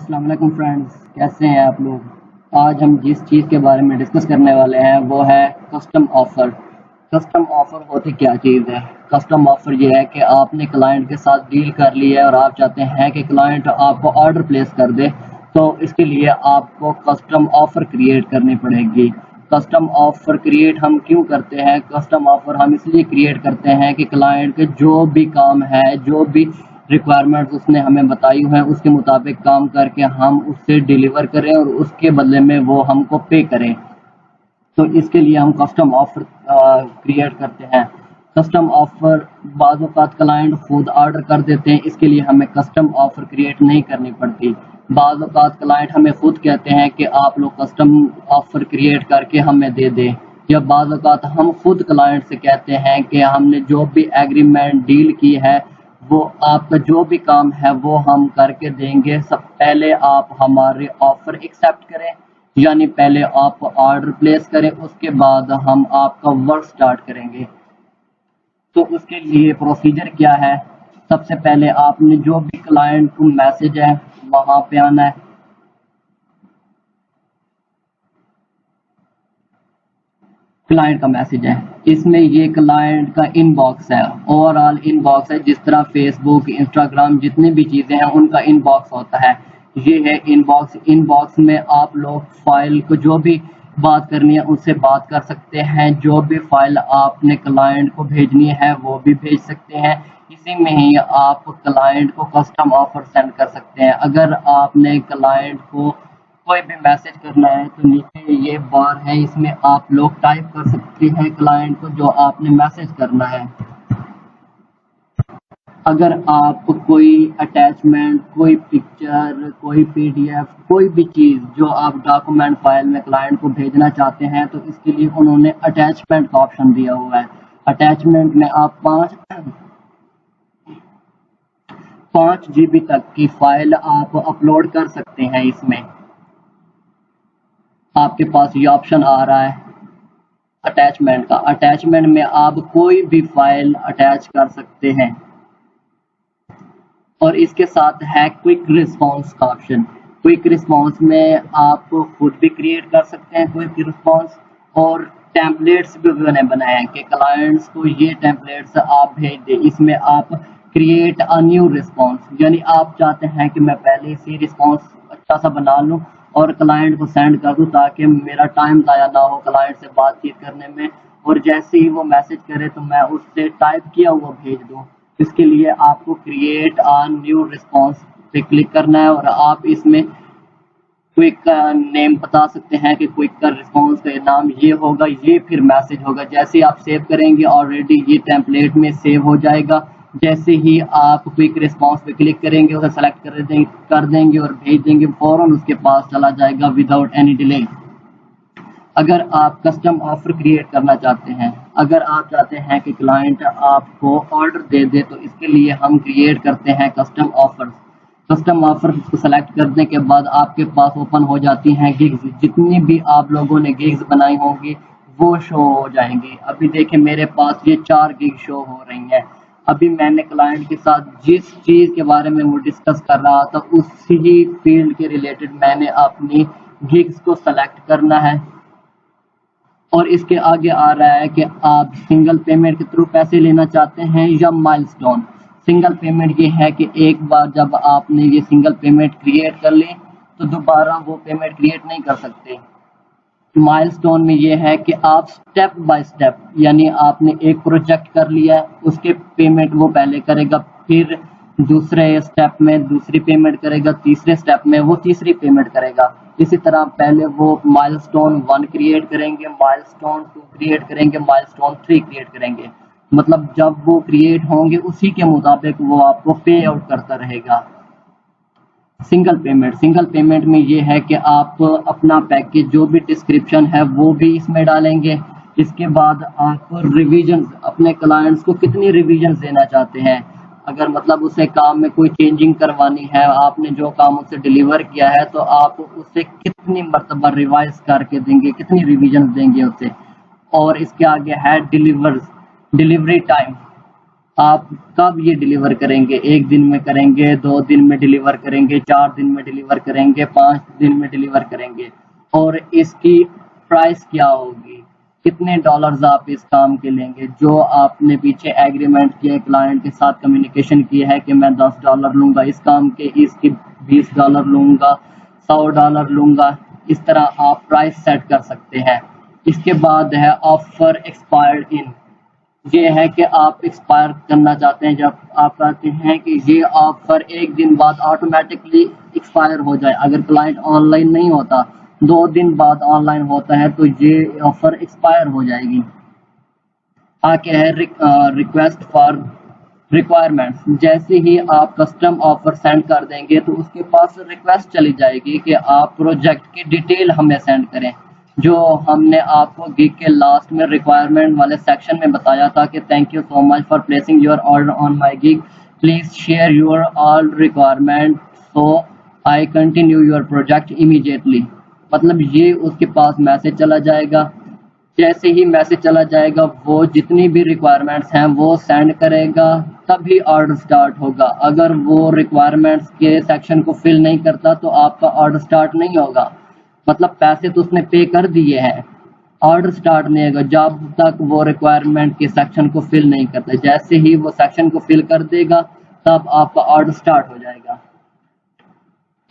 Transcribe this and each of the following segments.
अस्सलाम वालेकुम फ्रेंड्स, कैसे हैं आप लोग। आज हम जिस चीज़ के बारे में डिस्कस करने वाले हैं वो है कस्टम ऑफ़र। कस्टम ऑफ़र होती क्या चीज़ है। कस्टम ऑफ़र ये है कि आपने क्लाइंट के साथ डील कर ली है और आप चाहते हैं कि क्लाइंट आपको ऑर्डर प्लेस कर दे, तो इसके लिए आपको कस्टम ऑफ़र क्रिएट करनी पड़ेगी। कस्टम ऑफ़र क्रिएट हम क्यों करते हैं? कस्टम ऑफ़र हम इसलिए क्रिएट करते हैं कि क्लाइंट के जो भी काम है, जो भी रिक्वायरमेंट्स उसने हमें बताई हुई हैं, उसके मुताबिक काम करके हम उससे डिलीवर करें और उसके बदले में वो हमको पे करें। तो इसके लिए हम कस्टम ऑफ़र क्रिएट करते हैं। कस्टम ऑफ़र बाज़ औक़ात क्लाइंट खुद ऑर्डर कर देते हैं, इसके लिए हमें कस्टम ऑफ़र क्रिएट नहीं करनी पड़ती। बाज़ औक़ात क्लाइंट हमें खुद कहते हैं कि आप लोग कस्टम ऑफ़र क्रिएट करके हमें दे दें, या बाज़ औक़ात हम खुद क्लाइंट से कहते हैं कि हमने जो भी एग्रीमेंट डील की है वो आपका जो भी काम है वो हम करके देंगे। सब पहले आप हमारे ऑफ़र एक्सेप्ट करें, यानी पहले आप ऑर्डर प्लेस करें, उसके बाद हम आपका वर्क स्टार्ट करेंगे। तो उसके लिए प्रोसीजर क्या है? सबसे पहले आपने जो भी क्लाइंट को मैसेज है वहाँ पे आना है। क्लाइंट का मैसेज है, इसमें ये क्लाइंट का इनबॉक्स है, ओवरऑल इनबॉक्स है। जिस तरह फेसबुक, इंस्टाग्राम जितनी भी चीज़ें हैं उनका इनबॉक्स होता है, ये है इनबॉक्स। इनबॉक्स में आप लोग फाइल को जो भी बात करनी है उससे बात कर सकते हैं, जो भी फाइल आपने क्लाइंट को भेजनी है वो भी भेज सकते हैं। इसी में ही आप क्लाइंट को कस्टम ऑफर सेंड कर सकते हैं। अगर आपने क्लाइंट को कोई भी मैसेज करना है तो नीचे ये बार है, इसमें आप लोग टाइप कर सकते हैं क्लाइंट को जो आपने मैसेज करना है। अगर आप कोई अटैचमेंट, कोई पिक्चर, कोई पीडीएफ, कोई भी चीज़ जो आप डॉक्यूमेंट फाइल में क्लाइंट को भेजना चाहते हैं तो इसके लिए उन्होंने अटैचमेंट का ऑप्शन दिया हुआ है। अटैचमेंट में आप 5 GB तक की फाइल आप अपलोड कर सकते हैं। इसमें आपके पास ये ऑप्शन आ रहा है अटैचमेंट का। अटैचमेंट में आप कोई भी फाइल अटैच कर सकते हैं और इसके साथ है क्विक रिस्पांस का ऑप्शन। क्विक रिस्पांस में आप खुद भी क्रिएट कर सकते हैं क्विक रिस्पांस, और टेम्पलेट्स भी मैंने बनाए हैं कि क्लाइंट्स को ये टेम्पलेट्स आप भेज दें। इसमें आप क्रिएट अ न्यू रिस्पांस, यानी आप चाहते हैं कि मैं पहले से रिस्पांस अच्छा सा बना लूँ और क्लाइंट को सेंड कर दूँ ताकि मेरा टाइम ज़ाया ना हो क्लाइंट से बातचीत करने में, और जैसे ही वो मैसेज करे तो मैं उससे टाइप किया हुआ भेज दूँ। इसके लिए आपको क्रिएट अ न्यू रिस्पांस पे क्लिक करना है और आप इसमें क्विक नेम बता सकते हैं कि क्विक का रिस्पांस का नाम ये होगा, ये फिर मैसेज होगा। जैसे ही आप सेव करेंगे ऑलरेडी ये टेम्पलेट में सेव हो जाएगा। जैसे ही आप क्विक रिस्पांस पे क्लिक करेंगे उसे सेलेक्ट कर देंगे और भेज देंगे, फौरन उसके पास चला जाएगा विदाउट एनी डिले। अगर आप कस्टम ऑफर क्रिएट करना चाहते हैं, अगर आप चाहते हैं कि क्लाइंट आपको ऑर्डर दे दे, तो इसके लिए हम क्रिएट करते हैं कस्टम ऑफर्स। कस्टम ऑफर को सेलेक्ट करने के बाद आपके पास ओपन हो जाती हैं गिग्स। जितनी भी आप लोगों ने गिग्स बनाई होंगी वो शो हो जाएंगी। अभी देखिए मेरे पास ये 4 गिग शो हो रही हैं। अभी मैंने क्लाइंट के साथ जिस चीज़ के बारे में वो डिस्कस कर रहा था उसी फील्ड के रिलेटेड मैंने अपनी गिग्स को सेलेक्ट करना है। और इसके आगे आ रहा है कि आप सिंगल पेमेंट के थ्रू पैसे लेना चाहते हैं या माइलस्टोन। सिंगल पेमेंट ये है कि एक बार जब आपने ये सिंगल पेमेंट क्रिएट कर ली तो दोबारा वो पेमेंट क्रिएट नहीं कर सकते। माइलस्टोन में ये है कि आप स्टेप बाय स्टेप, यानी आपने एक प्रोजेक्ट कर लिया है उसके पेमेंट वो पहले करेगा, फिर दूसरे स्टेप में दूसरी पेमेंट करेगा, तीसरे स्टेप में वो तीसरी पेमेंट करेगा। इसी तरह पहले वो माइलस्टोन 1 क्रिएट करेंगे, माइलस्टोन 2 क्रिएट करेंगे, माइलस्टोन 3 क्रिएट करेंगे। मतलब जब वो क्रिएट होंगे उसी के मुताबिक वो आपको पे आउट करता रहेगा। सिंगल पेमेंट में ये है कि आप अपना पैकेज जो भी डिस्क्रिप्शन है वो भी इसमें डालेंगे। इसके बाद आप रिवीजन, अपने क्लाइंट्स को कितनी रिवीजन देना चाहते हैं, अगर मतलब उसे काम में कोई चेंजिंग करवानी है, आपने जो काम उसे डिलीवर किया है तो आप उसे कितनी मरतबा रिवाइज करके देंगे, कितनी रिवीजन देंगे उसे। और इसके आगे है डिलीवरी टाइम। आप कब ये डिलीवर करेंगे, 1 दिन में करेंगे, 2 दिन में डिलीवर करेंगे, 4 दिन में डिलीवर करेंगे, 5 दिन में डिलीवर करेंगे, और इसकी प्राइस क्या होगी, कितने डॉलर्स आप इस काम के लेंगे। जो आपने पीछे एग्रीमेंट किया है, क्लाइंट के साथ कम्युनिकेशन किया है कि मैं $10 लूँगा इस काम के, इसकी $20 लूँगा, $100 लूँगा, इस तरह आप प्राइस सेट कर सकते हैं। इसके बाद है ऑफर एक्सपायर्ड इन। ये है कि आप एक्सपायर करना चाहते हैं, जब आप कहते हैं कि ये ऑफर 1 दिन बाद ऑटोमेटिकली एक्सपायर हो जाए, अगर क्लाइंट ऑनलाइन नहीं होता, 2 दिन बाद ऑनलाइन होता है, तो ये ऑफर एक्सपायर हो जाएगी। आगे है रिक्वेस्ट फॉर रिक्वायरमेंट्स। जैसे ही आप कस्टम ऑफर सेंड कर देंगे तो उसके पास रिक्वेस्ट चली जाएगी कि आप प्रोजेक्ट की डिटेल हमें सेंड करें, जो हमने आपको गिग के लास्ट में रिक्वायरमेंट वाले सेक्शन में बताया था कि thank you so much for placing your order on my gig, please share your all requirement so I continue your project immediately. मतलब ये उसके पास मैसेज चला जाएगा। जैसे ही मैसेज चला जाएगा, वो जितनी भी रिक्वायरमेंट्स हैं वो सेंड करेगा, तभी ऑर्डर स्टार्ट होगा। अगर वो रिक्वायरमेंट्स के सेक्शन को फिल नहीं करता तो आपका ऑर्डर स्टार्ट नहीं होगा। मतलब पैसे तो उसने पे कर दिए हैं, ऑर्डर स्टार्ट नहीं होगा जब तक वो रिक्वायरमेंट के सेक्शन को फिल नहीं करता। जैसे ही वो सेक्शन को फिल कर देगा, तब आपका ऑर्डर स्टार्ट हो जाएगा।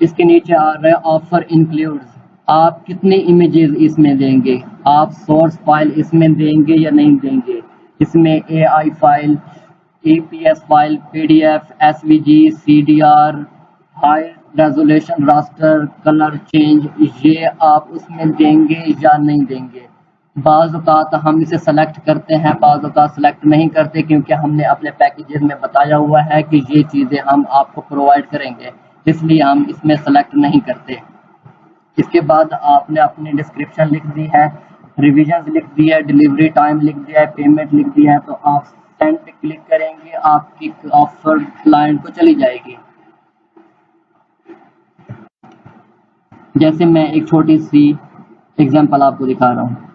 इसके नीचे आ रहा है ऑफर इंक्लूड्स। आप कितने इमेजेस इसमें देंगे, आप सोर्स फाइल इसमें देंगे या नहीं देंगे। इसमें AI file, EPS file, PDF, SVG, CDR, high resolution raster, colour change, ये आप उसमें देंगे या नहीं देंगे। बाज़ औक़ात हम इसे सेलेक्ट करते हैं, बाज़ औक़ात सेलेक्ट नहीं करते, क्योंकि हमने अपने पैकेजेस में बताया हुआ है कि ये चीज़ें हम आपको प्रोवाइड करेंगे, इसलिए हम इसमें सेलेक्ट नहीं करते। इसके बाद आपने अपनी डिस्क्रिप्शन लिख दी है, रिविजन्स लिख दी है, डिलीवरी टाइम लिख दिया है, पेमेंट लिख दिया है, तो आप सेंड पे क्लिक करेंगे, आपकी ऑफर क्लाइंट को चली जाएगी। जैसे मैं एक छोटी सी एग्जांपल आपको दिखा रहा हूँ।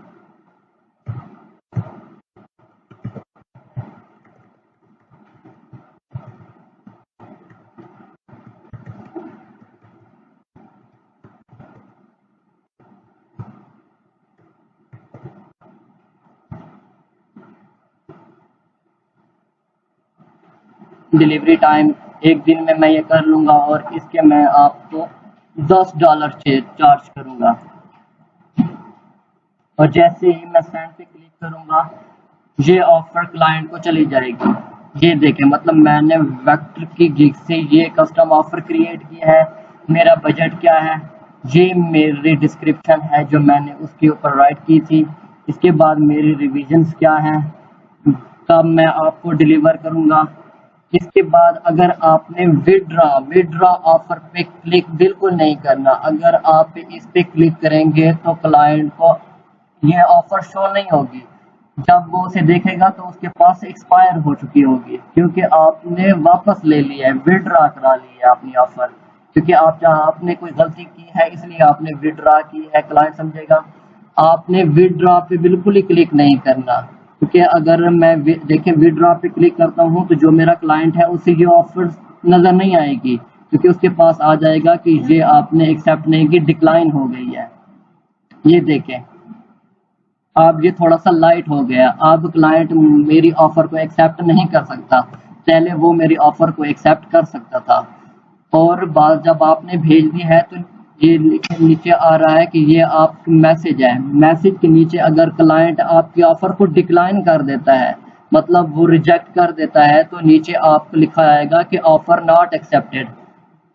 डिलीवरी टाइम 1 दिन में मैं ये कर लूँगा, और इसके मैं आपको $10 चार्ज करूँगा। और जैसे ही मैं सेंड पे क्लिक करूँगा, ये ऑफर क्लाइंट को चली जाएगी। ये देखें, मतलब मैंने वेक्टर की गिग से ये कस्टम ऑफर क्रिएट किया है। मेरा बजट क्या है, ये मेरी डिस्क्रिप्शन है जो मैंने उसके ऊपर राइट की थी। इसके बाद मेरी रिविजन्स क्या है, कब मैं आपको डिलीवर करूँगा। इसके बाद अगर आपने विड्रा ऑफर पे क्लिक बिल्कुल नहीं करना। अगर आप इस पे क्लिक करेंगे तो क्लाइंट को ये ऑफर शो नहीं होगी। जब वो उसे देखेगा तो उसके पास एक्सपायर हो चुकी होगी, क्योंकि आपने वापस ले लिया है, विड्रा करा लिया है अपनी ऑफर। क्योंकि आपने कोई गलती की है, इसलिए आपने विड्रा की है, क्लाइंट समझेगा। आपने विड्रा पे बिल्कुल ही क्लिक नहीं करना, क्योंकि अगर मैं देखिए विड्रा पे क्लिक करता हूँ तो जो मेरा क्लाइंट है उसे ये ऑफर नजर नहीं आएगी, क्योंकि उसके पास आ जाएगा कि ये आपने एक्सेप्ट नहीं की, डिक्लाइन हो गई है। ये देखें, अब ये थोड़ा सा लाइट हो गया। अब क्लाइंट मेरी ऑफर को एक्सेप्ट नहीं कर सकता, पहले वो मेरी ऑफर को एक्सेप्ट कर सकता था। और बाद जब आपने भेज दी है तो ये नीचे आ रहा है कि ये आप मैसेज है, मैसेज के नीचे अगर क्लाइंट आपकी ऑफर को डिक्लाइन कर देता है, मतलब वो रिजेक्ट कर देता है, तो नीचे आपको लिखा आएगा कि ऑफर नॉट एक्सेप्टेड।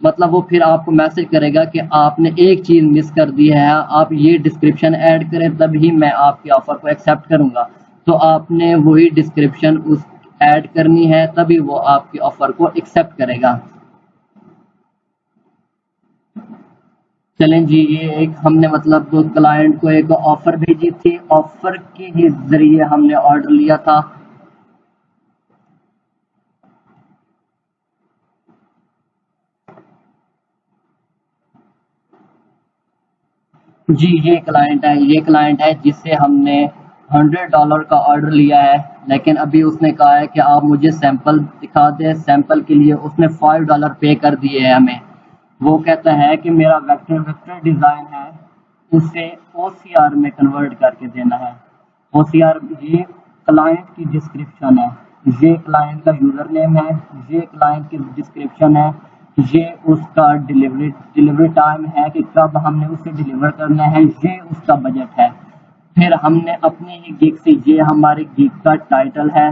मतलब वो फिर आपको मैसेज करेगा कि आपने एक चीज़ मिस कर दी है, आप ये डिस्क्रिप्शन ऐड करें तभी मैं आपकी ऑफर को एक्सेप्ट करूंगा। तो आपने वही डिस्क्रिप्शन उस ऐड करनी है, तभी वो आपकी ऑफर को एक्सेप्ट करेगा। चलें जी, ये एक हमने मतलब क्लाइंट को एक ऑफर भेजी थी, ऑफर के जरिए हमने ऑर्डर लिया था। जी, ये क्लाइंट है जिससे हमने $100 का ऑर्डर लिया है, लेकिन अभी उसने कहा है कि आप मुझे सैंपल दिखा दें। सैंपल के लिए उसने $5 पे कर दिए हैं हमें। वो कहता है कि मेरा वेक्टर डिज़ाइन है, उसे OCR में कन्वर्ट करके देना है। OCR ये क्लाइंट की डिस्क्रिप्शन है, ये क्लाइंट का यूज़र नेम है, ये क्लाइंट की डिस्क्रिप्शन है, ये उसका डिलीवरी टाइम है कि कब हमने उसे डिलीवर करना है, ये उसका बजट है। फिर हमने अपनी ही गिग से, ये हमारी गिग का टाइटल है,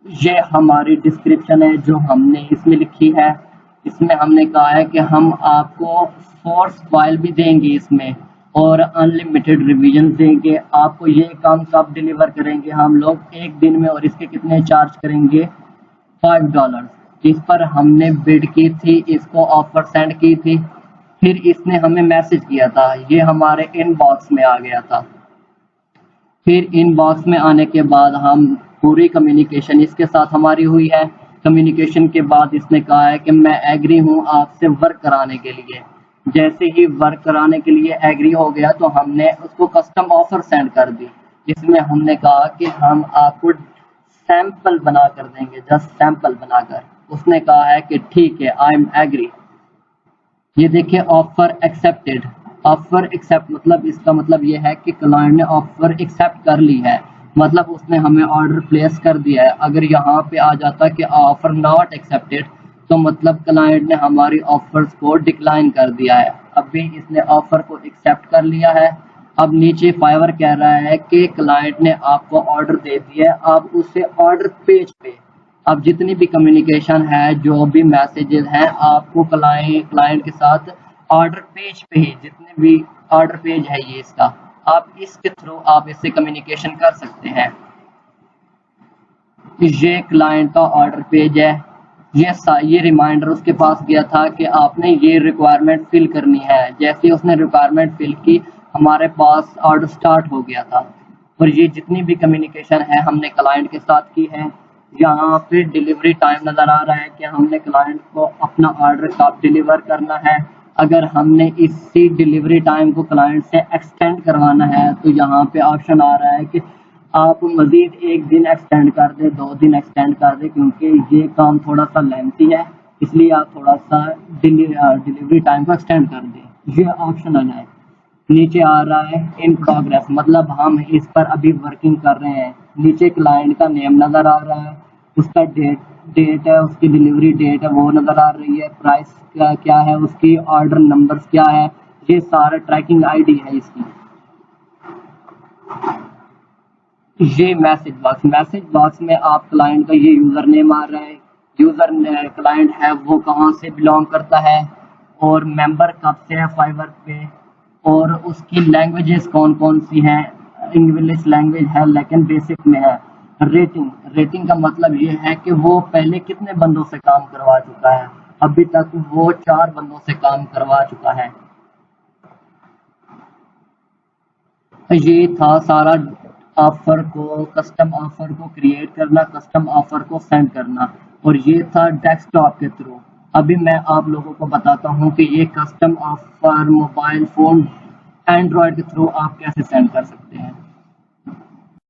ये हमारी डिस्क्रिप्शन है जो हमने इसमें लिखी है। इसमें हमने कहा है कि हम आपको सोर्स फाइल भी देंगे इसमें, और अनलिमिटेड रिवीजन देंगे। आपको ये काम कब डिलीवर करेंगे हम लोग, एक दिन में, और इसके कितने चार्ज करेंगे, $5। इस पर हमने बिड की थी, इसको ऑफर सेंड की थी। फिर इसने हमें मैसेज किया था, ये हमारे इनबॉक्स में आ गया था। फिर इनबॉक्स में आने के बाद हम पूरी कम्युनिकेशन इसके साथ हमारी हुई है। कम्युनिकेशन के बाद इसने कहा है कि मैं एग्री हूँ आपसे वर्क कराने के लिए। जैसे ही वर्क कराने के लिए एग्री हो गया तो हमने उसको कस्टम ऑफर सेंड कर दी। इसमें हमने कहा कि हम आपको सैंपल बना कर देंगे, जस्ट सैंपल बनाकर। उसने कहा है कि ठीक है, आई एम एग्री। ये देखिए, ऑफर एक्सेप्टेड। ऑफर एक्सेप्ट मतलब, इसका मतलब ये है कि क्लाइंट ने ऑफर एक्सेप्ट कर ली है, मतलब उसने हमें ऑर्डर प्लेस कर दिया है। अगर यहाँ पे आ जाता कि ऑफर नॉट एक्सेप्टेड, तो मतलब क्लाइंट ने हमारी ऑफर्स को डिक्लाइन कर दिया है। अभी इसने ऑफर को एक्सेप्ट कर लिया है। अब नीचे फाइवर कह रहा है कि क्लाइंट ने आपको ऑर्डर दे दिया है, आप उसे ऑर्डर पेज पे, अब जितनी भी कम्युनिकेशन है, जो भी मैसेजेस हैं, आपको क्लाइंट के साथ ऑर्डर पेज पे ही, जितने भी ऑर्डर पेज है ये इसका, आप इसके थ्रू आप इससे कम्युनिकेशन कर सकते हैं। ये क्लाइंट का ऑर्डर पेज है। ये रिमाइंडर उसके पास गया था कि आपने ये रिक्वायरमेंट फिल करनी है। जैसे उसने रिक्वायरमेंट फिल की, हमारे पास ऑर्डर स्टार्ट हो गया था। और ये जितनी भी कम्युनिकेशन है हमने क्लाइंट के साथ की है। यहाँ पे डिलीवरी टाइम नज़र आ रहा है कि हमने क्लाइंट को अपना ऑर्डर कब डिलीवर करना है। अगर हमने इसी डिलीवरी टाइम को क्लाइंट से एक्सटेंड करवाना है तो यहाँ पे ऑप्शन आ रहा है कि आप मज़ीद 1 दिन एक्सटेंड कर दें, 2 दिन एक्सटेंड कर दें, क्योंकि ये काम थोड़ा सा लेंथी है, इसलिए आप थोड़ा सा डिलीवरी टाइम को एक्सटेंड कर दें। ये ऑप्शनल है। नीचे आ रहा है इन प्रोग्रेस, मतलब हम इस पर अभी वर्किंग कर रहे हैं। नीचे क्लाइंट का नेम नज़र आ रहा है, उसका डेट है, उसकी डिलीवरी डेट है वो नज़र आ रही है, प्राइस क्या है उसकी, ऑर्डर नंबर्स क्या है, ये सारा ट्रैकिंग आईडी है इसकी। ये मैसेज बॉक्स में आप क्लाइंट का ये यूज़र नेम आ रहा है, क्लाइंट है वो कहाँ से बिलोंग करता है, और मेंबर कब से है फाइवर पे, और उसकी लैंग्वेजेस कौन कौन सी हैं। इंग्लिश लैंग्वेज है लेकिन बेसिक में है। रेटिंग का मतलब ये है कि वो पहले कितने बंदों से काम करवा चुका है। अभी तक वो 4 बंदों से काम करवा चुका है। ये था सारा कस्टम ऑफर को क्रिएट करना, कस्टम ऑफर को सेंड करना, और ये था डेस्कटॉप के थ्रू। अभी मैं आप लोगों को बताता हूँ कि ये custom offer mobile phone Android के थ्रू आप कैसे सेंड कर सकते हैं।